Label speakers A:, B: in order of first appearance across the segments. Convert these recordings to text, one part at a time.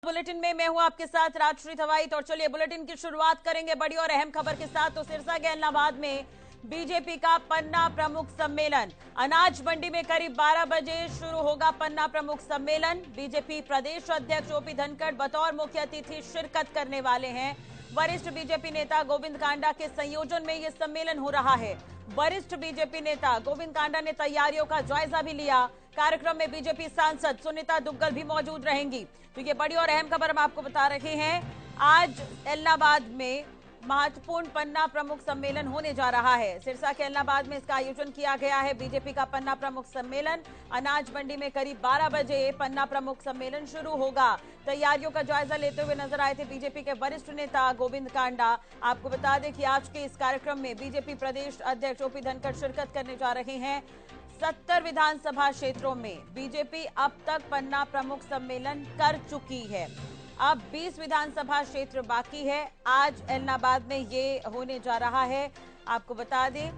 A: Bulletin में मैं हूं आपके साथ राजश्री थवाइत और चलिए बुलेटिन की शुरुआत करेंगे बड़ी और अहम खबर के साथ। तो सिरसा के एलनाबाद में बीजेपी का पन्ना प्रमुख सम्मेलन, अनाज मंडी में करीब 12 बजे शुरू होगा पन्ना प्रमुख सम्मेलन। बीजेपी प्रदेश अध्यक्ष ओपी धनखड़ बतौर मुख्य अतिथि शिरकत करने वाले हैं। वरिष्ठ बीजेपी नेता गोविंद कांडा के संयोजन में यह सम्मेलन हो रहा है। वरिष्ठ बीजेपी नेता गोविंद कांडा ने तैयारियों का जायजा भी लिया। कार्यक्रम में बीजेपी सांसद सुनीता दुग्गल भी मौजूद रहेंगी। तो ये बड़ी और अहम खबर हम आपको बता रहे हैं। आज एलनाबाद में महत्वपूर्ण पन्ना प्रमुख सम्मेलन होने जा रहा है। सिरसा के एलनाबाद में इसका आयोजन किया गया है। बीजेपी का पन्ना प्रमुख सम्मेलन, अनाज मंडी में करीब 12 बजे पन्ना प्रमुख सम्मेलन शुरू होगा। तैयारियों का जायजा लेते हुए नजर आए थे बीजेपी के वरिष्ठ नेता गोविंद कांडा। आपको बता दें कि आज के इस कार्यक्रम में बीजेपी प्रदेश अध्यक्ष ओपी धनखड़ शिरकत करने जा रहे हैं। 70 विधानसभा क्षेत्रों में बीजेपी अब तक पन्ना प्रमुख सम्मेलन कर चुकी है। अब 20 विधानसभा क्षेत्र बाकी है। आज एलनाबाद में ये होने जा रहा है। आपको बता दें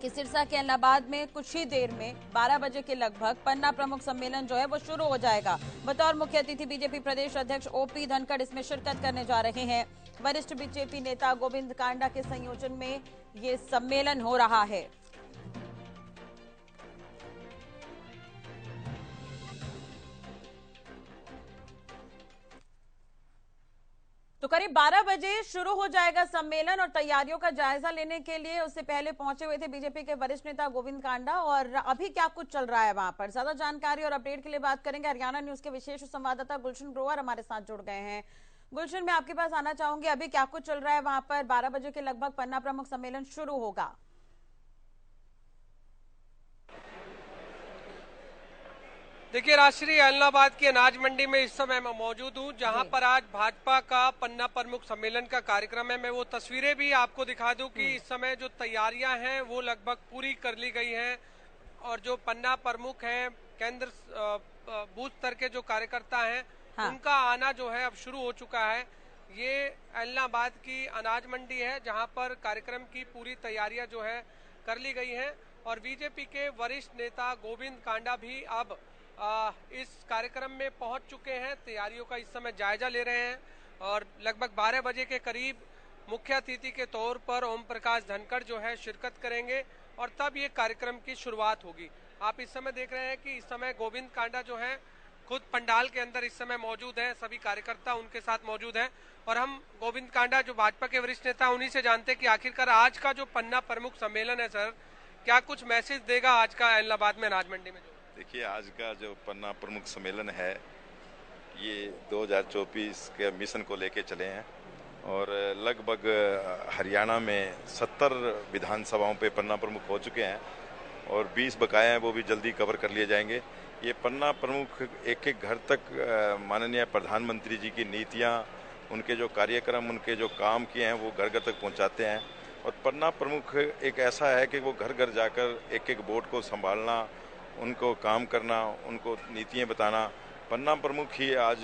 A: कि सिरसा के एलनाबाद में कुछ ही देर में 12 बजे के लगभग पन्ना प्रमुख सम्मेलन जो है वो शुरू हो जाएगा। बतौर मुख्य अतिथि बीजेपी प्रदेश अध्यक्ष ओपी धनखड़ इसमें शिरकत करने जा रहे हैं। वरिष्ठ बीजेपी नेता गोविंद कांडा के संयोजन में ये सम्मेलन हो रहा है। तो करीब 12 बजे शुरू हो जाएगा सम्मेलन और तैयारियों का जायजा लेने के लिए उससे पहले पहुंचे हुए थे बीजेपी के वरिष्ठ नेता गोविंद कांडा। और अभी क्या कुछ चल रहा है वहां पर, ज्यादा जानकारी और अपडेट के लिए बात करेंगे। हरियाणा न्यूज के विशेष संवाददाता गुलशन ग्रोवर हमारे साथ जुड़ गए हैं। गुलशन, मैं आपके पास आना चाहूंगी, अभी क्या कुछ चल रहा है वहां पर? 12 बजे के लगभग पन्ना प्रमुख सम्मेलन शुरू होगा।
B: देखिए राष्ट्रीय एलनाबाद की अनाज मंडी में इस समय मैं मौजूद हूं, जहां पर आज भाजपा का पन्ना प्रमुख सम्मेलन का कार्यक्रम है। मैं वो तस्वीरें भी आपको दिखा दूं कि इस समय जो तैयारियां हैं वो लगभग पूरी कर ली गई हैं और जो पन्ना प्रमुख हैं, केंद्र बूथ स्तर के जो कार्यकर्ता हैं, हाँ। उनका आना जो है अब शुरू हो चुका है। ये एलनाबाद की अनाज मंडी है जहाँ पर कार्यक्रम की पूरी तैयारियां जो है कर ली गई हैं और बीजेपी के वरिष्ठ नेता गोविंद कांडा भी अब इस कार्यक्रम में पहुंच चुके हैं। तैयारियों का इस समय जायजा ले रहे हैं और लगभग 12 बजे के करीब मुख्य अतिथि के तौर पर ओम प्रकाश धनखड़ जो है शिरकत करेंगे और तब ये कार्यक्रम की शुरुआत होगी। आप इस समय देख रहे हैं कि इस समय गोविंद कांडा जो है खुद पंडाल के अंदर इस समय मौजूद हैं, सभी कार्यकर्ता उनके साथ मौजूद हैं और हम गोविंद कांडा जो भाजपा के वरिष्ठ नेता उन्हीं से जानते हैं कि आखिरकार आज का जो पन्ना प्रमुख सम्मेलन है सर, क्या कुछ मैसेज देगा आज का एलनाबाद में अनाज मंडी में?
C: देखिए, आज का जो पन्ना प्रमुख सम्मेलन है ये 2024 के मिशन को लेके चले हैं और लगभग हरियाणा में 70 विधानसभाओं पे पन्ना प्रमुख हो चुके हैं और 20 बकाए हैं, वो भी जल्दी कवर कर लिए जाएंगे। ये पन्ना प्रमुख एक एक घर तक माननीय प्रधानमंत्री जी की नीतियाँ, उनके जो कार्यक्रम, उनके जो काम किए हैं वो घर घर तक पहुँचाते हैं। और पन्ना प्रमुख एक ऐसा है कि वो घर घर जाकर एक एक वोट को संभालना, उनको काम करना, उनको नीतियाँ बताना। पन्ना प्रमुख ही आज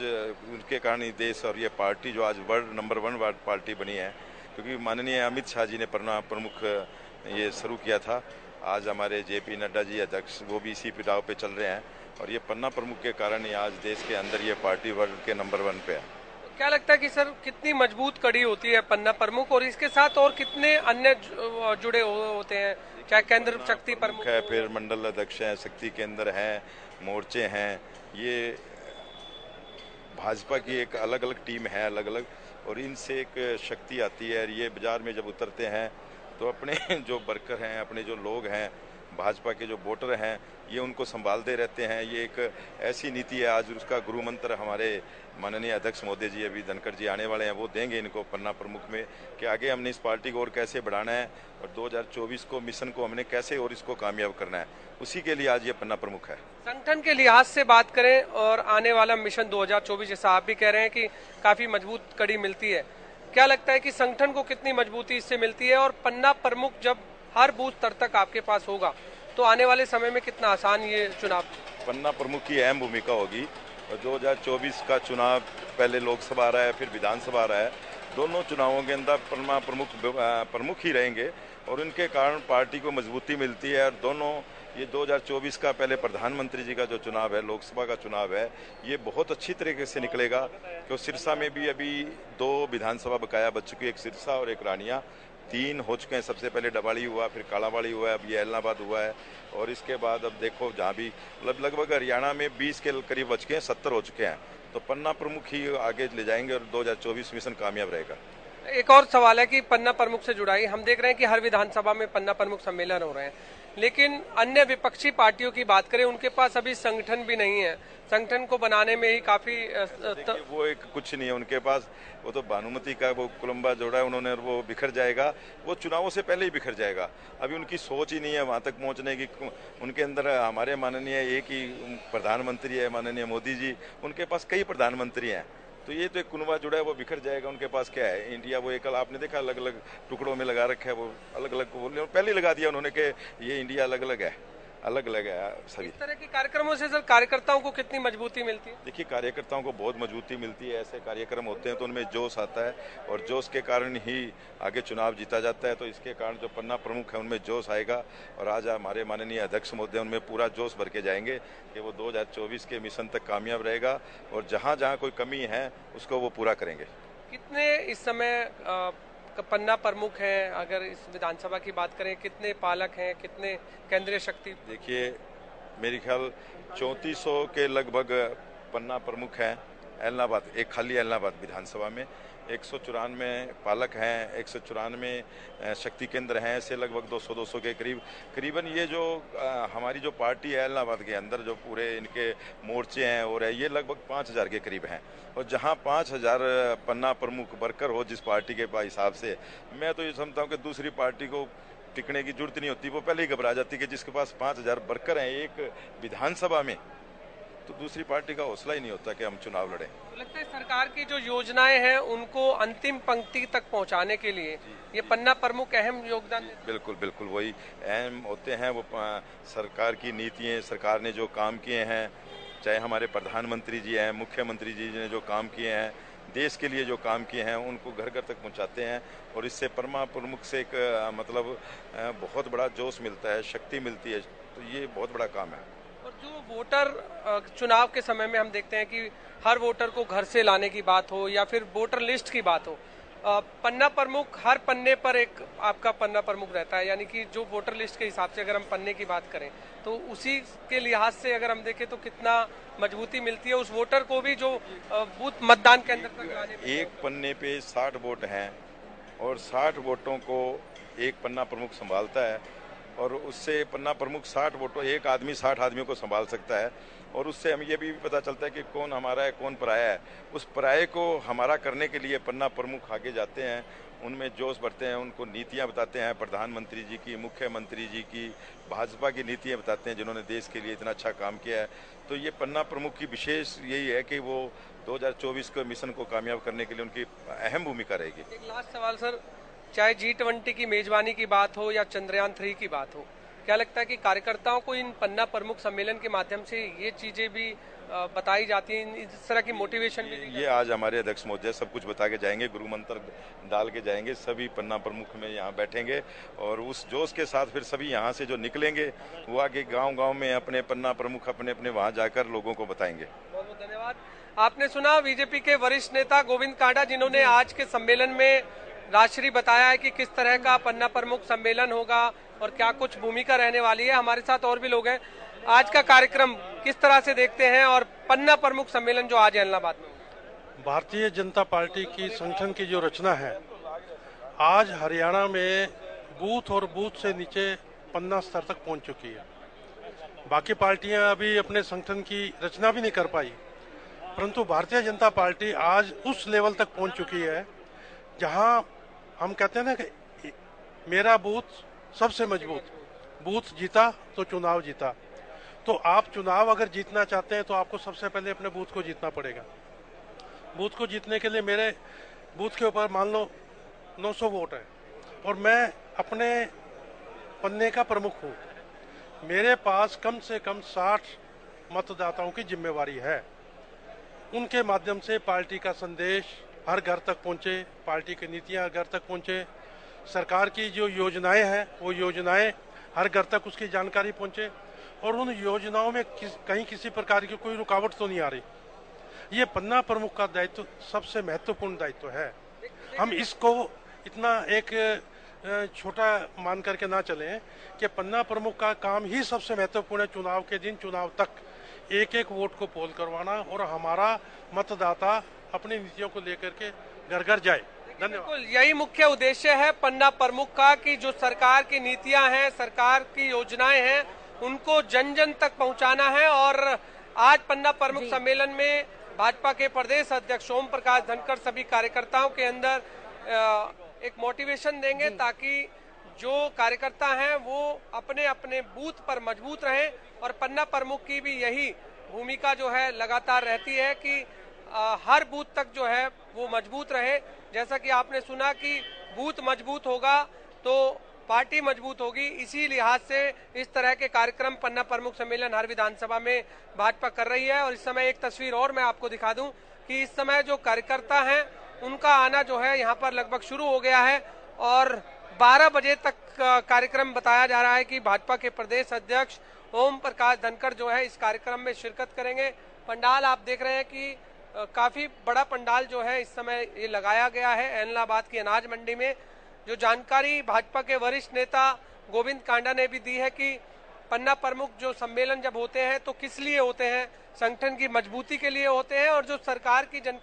C: उनके कारण ही देश और ये पार्टी जो आज वर्ल्ड नंबर 1 पार्टी बनी है, क्योंकि माननीय अमित शाह जी ने पन्ना प्रमुख ये शुरू किया था। आज हमारे जेपी नड्डा जी अध्यक्ष वो भी इसी पिटाव पे चल रहे हैं और ये पन्ना प्रमुख के कारण ही आज देश के अंदर ये पार्टी वर्ल्ड के नंबर 1 पे है।
B: क्या लगता है कि सर कितनी मजबूत कड़ी होती है पन्ना प्रमुख और इसके साथ और कितने अन्य जुड़े होते हैं, चाहे केंद्र शक्ति प्रमुख
C: है, फिर मंडल अध्यक्ष हैं, शक्ति केंद्र हैं, मोर्चे हैं, ये भाजपा की एक अलग अलग टीम है, अलग अलग, और इनसे एक शक्ति आती है। ये बाजार में जब उतरते हैं तो अपने जो वर्कर हैं, अपने जो लोग हैं, भाजपा के जो वोटर हैं, ये उनको संभालते रहते हैं। ये एक ऐसी नीति है, आज उसका गुरु मंत्र हमारे माननीय अध्यक्ष मोदी जी, अभी धनखड़ जी आने वाले हैं, वो देंगे इनको पन्ना प्रमुख में कि आगे हमने इस पार्टी को और कैसे बढ़ाना है और 2024 को मिशन को हमने कैसे और इसको कामयाब करना है, उसी के लिए आज ये पन्ना प्रमुख है।
B: संगठन के लिहाज से बात करें और आने वाला मिशन 2024 जैसा आप भी कह रहे हैं कि काफी मजबूत कड़ी मिलती है, क्या लगता है कि संगठन को कितनी मजबूती इससे मिलती है और पन्ना प्रमुख जब हर बूथ स्तर तक आपके पास होगा तो आने वाले समय में कितना आसान ये चुनाव?
C: पन्ना प्रमुख की अहम भूमिका होगी और 2024 का चुनाव पहले लोकसभा आ रहा है, फिर विधानसभा आ रहा है। दोनों चुनावों के अंदर प्रमुख ही रहेंगे और उनके कारण पार्टी को मजबूती मिलती है और दोनों ये 2024 का पहले प्रधानमंत्री जी का जो चुनाव है, लोकसभा का चुनाव है, ये बहुत अच्छी तरीके से निकलेगा। क्यों सिरसा में भी अभी 2 विधानसभा बकाया बच चुकी है, एक सिरसा और एक रानिया, 3 हो चुके हैं। सबसे पहले डबाड़ी हुआ, फिर कालाबाड़ी हुआ है, अब ये ऐलनाबाद हुआ है। और इसके बाद अब देखो जहाँ भी लगभग हरियाणा में 20 के करीब बच के 70 हो चुके हैं। तो पन्ना प्रमुख ही आगे ले जाएंगे और 2024 मिशन कामयाब रहेगा।
B: एक और सवाल है कि पन्ना प्रमुख से जुड़ाई, हम देख रहे हैं कि हर विधानसभा में पन्ना प्रमुख सम्मेलन हो रहे हैं, लेकिन अन्य विपक्षी पार्टियों की बात करें, उनके पास अभी संगठन भी नहीं है। संगठन को बनाने में ही काफी
C: वो एक कुछ नहीं है उनके पास। वो तो भानुमति का वो कुलम्बा जोड़ा है उन्होंने, वो बिखर जाएगा, वो चुनावों से पहले ही बिखर जाएगा। अभी उनकी सोच ही नहीं है वहां तक पहुंचने की। उनके अंदर हमारे माननीय एक ही प्रधानमंत्री है, माननीय मोदी जी, उनके पास कई प्रधानमंत्री हैं। तो ये तो एक कुनबा जुड़ा है, वो बिखर जाएगा। उनके पास क्या है, इंडिया वो एक आपने देखा अलग अलग टुकड़ों में लगा रखा है, वो अलग अलग पहले ही लगा दिया उन्होंने कि ये इंडिया अलग अलग है, अलग अलग है सभी।
B: इस तरह के कार्यक्रमों से सर कार्यकर्ताओं को कितनी मजबूती मिलती है?
C: देखिए, कार्यकर्ताओं को बहुत मजबूती मिलती है। ऐसे कार्यक्रम होते हैं तो उनमें जोश आता है और जोश के कारण ही आगे चुनाव जीता जाता है। तो इसके कारण जो पन्ना प्रमुख है उनमें जोश आएगा और आज हमारे माननीय अध्यक्ष महोदय उनमें पूरा जोश भर के जाएंगे कि वो 2024 के मिशन तक कामयाब रहेगा और जहाँ जहाँ कोई कमी है उसको वो पूरा करेंगे।
B: कितने इस समय पन्ना प्रमुख हैं, अगर इस विधानसभा की बात करें, कितने पालक हैं, कितने केंद्रीय शक्ति?
C: देखिए, मेरे ख्याल 3400 के लगभग पन्ना प्रमुख हैं ऐलनाबाद, एक खाली ऐलनाबाद विधानसभा में। 194 पालक हैं, 194 शक्ति केंद्र हैं, ऐसे लगभग 200 के करीबन ये जो हमारी जो पार्टी है ऐलनाबाद के अंदर जो पूरे इनके मोर्चे हैं और ये लगभग 5000 के करीब हैं। और जहां 5000 पन्ना प्रमुख वर्कर हो जिस पार्टी के हिसाब से, मैं तो ये समझता हूं कि दूसरी पार्टी को टिकने की जरूरत नहीं होती, वो पहले ही घबरा जाती कि जिसके पास 5000 वर्कर हैं एक विधानसभा में, तो दूसरी पार्टी का हौसला ही नहीं होता कि हम चुनाव लड़ें।
B: तो लगता है सरकार की जो योजनाएं हैं उनको अंतिम पंक्ति तक पहुंचाने के लिए ये पन्ना प्रमुख अहम योगदान देते हैं।
C: बिल्कुल बिल्कुल वही अहम होते हैं। वो सरकार की नीतियां, सरकार ने जो काम किए हैं, चाहे हमारे प्रधानमंत्री जी हैं, मुख्यमंत्री जी ने जो काम किए हैं, देश के लिए जो काम किए हैं, उनको घर घर तक पहुंचाते हैं। और इससे पन्ना प्रमुख से एक मतलब बहुत बड़ा जोश मिलता है, शक्ति मिलती है। तो ये बहुत बड़ा काम है।
B: और जो वोटर चुनाव के समय में हम देखते हैं कि हर वोटर को घर से लाने की बात हो या फिर वोटर लिस्ट की बात हो, पन्ना प्रमुख हर पन्ने पर एक आपका पन्ना प्रमुख रहता है, यानी कि जो वोटर लिस्ट के हिसाब से अगर हम पन्ने की बात करें तो उसी के लिहाज से अगर हम देखें तो कितना मजबूती मिलती है उस वोटर को भी जो बूथ मतदान केंद्र तक लाने में।
C: एक पन्ने पे 60 वोट हैं और 60 वोटों को एक पन्ना प्रमुख संभालता है और उससे पन्ना प्रमुख 60 वोटों, एक आदमी 60 आदमियों को संभाल सकता है। और उससे हमें ये भी पता चलता है कि कौन हमारा है, कौन पराया है। उस पराये को हमारा करने के लिए पन्ना प्रमुख आगे जाते हैं, उनमें जोश भरते हैं, उनको नीतियां बताते हैं, प्रधानमंत्री जी की, मुख्यमंत्री जी की, भाजपा की नीतियां बताते हैं जिन्होंने देश के लिए इतना अच्छा काम किया है। तो ये पन्ना प्रमुख की विशेष यही है कि वो 2024 के मिशन को कामयाब करने के लिए उनकी अहम भूमिका रहेगी।
B: एक लास्ट सवाल सर, चाहे G20 की मेजबानी की बात हो या चंद्रयान 3 की बात हो, क्या लगता है कि कार्यकर्ताओं को इन पन्ना प्रमुख सम्मेलन के माध्यम से ये चीजें भी बताई जाती हैं, इस तरह की मोटिवेशन भी?
C: ये आज हमारे अध्यक्ष महोदय सब कुछ बता के जाएंगे, गुरु मंत्र डाल के जाएंगे, सभी पन्ना प्रमुख में यहाँ बैठेंगे और उस जोश के साथ फिर सभी यहाँ से जो निकलेंगे वो आगे गांव-गांव में अपने पन्ना प्रमुख अपने अपने वहाँ जाकर लोगों को बताएंगे।
B: बहुत बहुत धन्यवाद। आपने सुना बीजेपी के वरिष्ठ नेता गोविंद कांडा, जिन्होंने आज के सम्मेलन में राजश्री बताया है कि किस तरह का पन्ना प्रमुख सम्मेलन होगा और क्या कुछ भूमिका रहने वाली है। हमारे साथ और भी लोग हैं। आज का कार्यक्रम किस तरह से देखते हैं और पन्ना प्रमुख सम्मेलन जो आज ऐलनाबाद में?
D: भारतीय जनता पार्टी की संगठन की जो रचना है, आज हरियाणा में बूथ और बूथ से नीचे पन्ना स्तर तक पहुंच चुकी है। बाकी पार्टियां अभी अपने संगठन की रचना भी नहीं कर पाई, परंतु भारतीय जनता पार्टी आज उस लेवल तक पहुंच चुकी है जहां हम कहते हैं ना कि मेरा बूथ सबसे मजबूत, बूथ जीता तो चुनाव जीता। तो आप चुनाव अगर जीतना चाहते हैं तो आपको सबसे पहले अपने बूथ को जीतना पड़ेगा। बूथ को जीतने के लिए मेरे बूथ के ऊपर मान लो 900 वोट है और मैं अपने पन्ने का प्रमुख हूँ। मेरे पास कम से कम 60 मतदाताओं की जिम्मेवारी है। उनके माध्यम से पार्टी का संदेश हर घर तक पहुंचे, पार्टी की नीतियां घर तक पहुंचे, सरकार की जो योजनाएं हैं वो योजनाएं हर घर तक उसकी जानकारी पहुंचे और उन योजनाओं में कहीं किसी प्रकार की कोई रुकावट तो नहीं आ रही। ये पन्ना प्रमुख का दायित्व सबसे महत्वपूर्ण दायित्व है। हम इसको इतना एक छोटा मान करके ना चलें कि पन्ना प्रमुख का काम ही सबसे महत्वपूर्ण है। चुनाव के दिन चुनाव तक एक एक वोट को पोल करवाना और हमारा मतदाता अपनी नीतियों को लेकर के घर घर जाए।
B: बिल्कुल यही मुख्य उद्देश्य है पन्ना प्रमुख का कि जो सरकार की नीतियां हैं, सरकार की योजनाएं हैं, उनको जन जन तक पहुंचाना है। और आज पन्ना प्रमुख सम्मेलन में भाजपा के प्रदेश अध्यक्ष ओम प्रकाश धनखड़ सभी कार्यकर्ताओं के अंदर एक मोटिवेशन देंगे ताकि जो कार्यकर्ता हैं वो अपने अपने बूथ पर मजबूत रहें। और पन्ना प्रमुख की भी यही भूमिका जो है लगातार रहती है कि हर बूथ तक जो है वो मजबूत रहे। जैसा कि आपने सुना कि बूथ मजबूत होगा तो पार्टी मजबूत होगी। इसी लिहाज से इस तरह के कार्यक्रम पन्ना प्रमुख सम्मेलन हर विधानसभा में भाजपा कर रही है। और इस समय एक तस्वीर और मैं आपको दिखा दूं कि इस समय जो कार्यकर्ता हैं उनका आना जो है यहाँ पर लगभग शुरू हो गया है और 12 बजे तक कार्यक्रम बताया जा रहा है कि भाजपा के प्रदेश अध्यक्ष ओम प्रकाश धनखड़ जो है इस कार्यक्रम में शिरकत करेंगे। पंडाल आप देख रहे हैं कि काफी बड़ा पंडाल जो है इस समय ये लगाया गया है ऐलनाबाद की अनाज मंडी में। जो जानकारी भाजपा के वरिष्ठ नेता गोविंद कांडा ने भी दी है कि पन्ना प्रमुख जो सम्मेलन जब होते हैं तो किस लिए होते हैं, संगठन की मजबूती के लिए होते हैं और जो सरकार की जन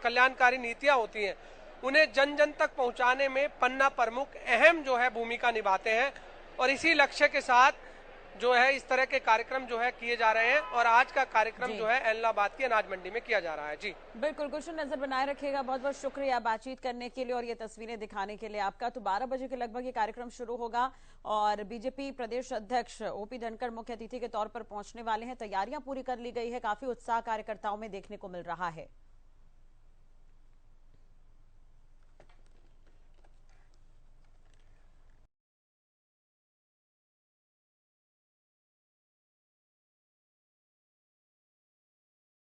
B: कल्याणकारी नीतियां होती हैं उन्हें जन जन तक पहुंचाने में पन्ना प्रमुख अहम जो है भूमिका निभाते हैं। और इसी लक्ष्य के साथ जो है इस तरह के कार्यक्रम जो है किए जा रहे हैं और आज का कार्यक्रम जो है ऐलनाबाद की अनाज मंडी में किया जा रहा है। जी
A: बिल्कुल, गुलशन नजर बनाए रखिएगा। बहुत बहुत शुक्रिया बातचीत करने के लिए और ये तस्वीरें दिखाने के लिए आपका। तो 12 बजे के लगभग ये कार्यक्रम शुरू होगा और बीजेपी प्रदेश अध्यक्ष ओपी धनखड़ मुख्य अतिथि के तौर पर पहुंचने वाले हैं। तैयारियां पूरी कर ली गई है, काफी उत्साह कार्यकर्ताओं में देखने को मिल रहा है।